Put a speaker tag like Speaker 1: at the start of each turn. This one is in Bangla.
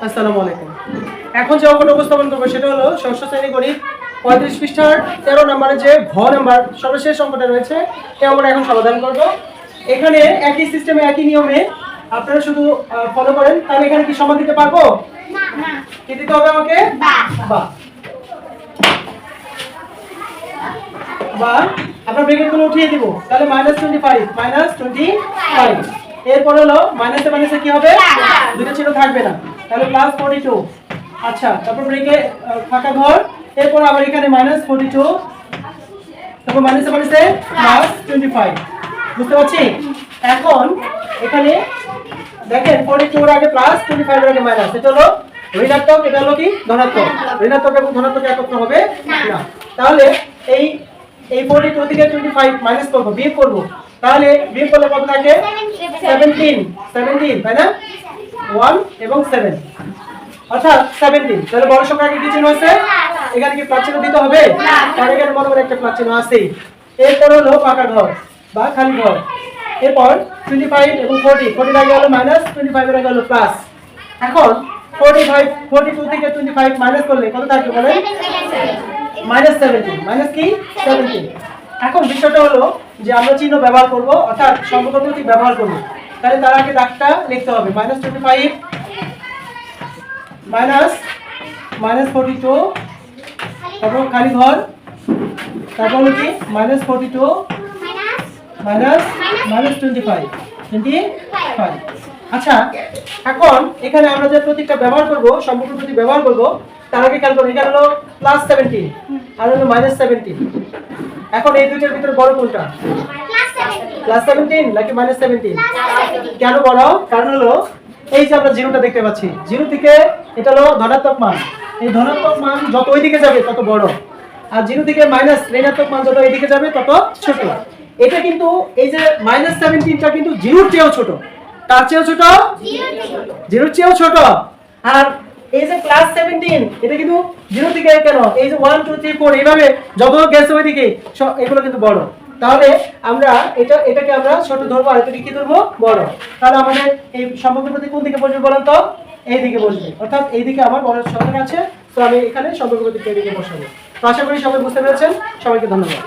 Speaker 1: আসসালামু আলাইকুম। এখন যে অঙ্কটা উপস্থাপন করবো সেটা হলো ষষ্ঠ শ্রেণী গণিত 35 পৃষ্ঠার 13 নম্বরের যে ঘ নাম্বার সর্বশেষ অঙ্কটা রয়েছে এই অঙ্কটা এখন সমাধান করব। এখানে একই সিস্টেমে একই নিয়মে আপনারা শুধু ফলো করেন, তাহলে এখানে কি সমান দিতে পারবো?
Speaker 2: না।
Speaker 1: কি দিতে হবে আমাকে? বা বা আমরা ব্র্যাকেটগুলো উঠিয়ে দিব, তাহলে -25 এরপর হলো মাইনাসে মাইনাসে কি হবে? দুটো চিহ্ন থাকবে না, তাহলে +42। আচ্ছা, তারপর ব্রেকে ফাঁকা ঘর, এরপর আবার এখানে -42, তারপর মাইনাসে মাইনাসে +25। বুঝতে পারছি? এখন এখানে দেখেন 42 এর আগে +25 এর আগে মাইনাস, এটা হলো ঋণাত্মক, এটা হলো কি ধনাত্মক। ঋণাত্মক এবং ধনাত্মক একত্র হবে না। তাহলে এই 42 থেকে 25 মাইনাস করব, বিয়োগ করব, তাহলে বিয়োগ করলে কত থাকে? 17, তাই না? 1 এবং 7 অর্থাৎ 17। তাহলে বড় সংখ্যা কি চিহ্ন আছে? এখানে কি প্লাস চিহ্ন দিতে হবে? তাহলে এখানে বরাবর একটা প্লাস চিহ্ন আছে। এরপর হলো ফাঁকা ঘর বা খালি ঘর, এরপর 25 এবং 40 এর আগে হলো মাইনাস, 25 এর আগে হলো প্লাস। এখন 42 থেকে 25 মাইনাস করলে কত থাকবে বলেন? -17, মাইনাস কি 17। এখন বিষয়টা হলো যে আমরা চিহ্ন ব্যবহার করব, অর্থাৎ সম্পর্ক প্রতীক ব্যবহার করব। তাহলে তার আগে দাগটা লিখতে হবে -25 -42, তারপর খালি ঘর, তারপর হলো কি -42 -25। আচ্ছা, এখন এখানে আমরা যে প্রতীকটা ব্যবহার করব, সম্পর্ক প্রতীক ব্যবহার করব, তার আগে খেয়াল করুন এখানে হলো +17 আর হলো -17। এখন এই দুইটার ভিতরে বড় কোনটা? +17 নাকি -17? কেন বড়? কারণ হলো এই যে আমরা জিরোটা দেখতে পাচ্ছি, জিরো থেকে এটা হলো ধনাত্মক মান, এই ধনাত্মক মান যত ওইদিকে যাবে তত বড়, আর জিরো থেকে মাইনাস ঋণাত্মক মান যত এইদিকে যাবে তত ছোট। এটা কিন্তু এই যে -17টা কিন্তু জিরোর চেয়েও ছোট। তার চেয়েও ছোট? জিরোর চেয়েও ছোট। আর এই যে +17 এটা কিন্তু জিরো থেকে কেন এই যে 1 2 3 4 এইভাবে যত গেছে ওইদিকে এগুলো কিন্তু বড়। তাহলে আমরা এটাকে আমরা ছোট ধরবো, আর এটাকে কি ধরবো? বড়। তাহলে আমাদের এই সম্পর্ক প্রতীক কোন দিকে বসবে বলেন তো? এই দিকে বসবে, অর্থাৎ এই দিকে আমার বড় সংখ্যা আছে, তো আমি এখানে সম্পর্ক প্রতীক এই দিকে বসাবো। তো আশা করি সবাই বুঝতে পেরেছেন। সবাইকে ধন্যবাদ।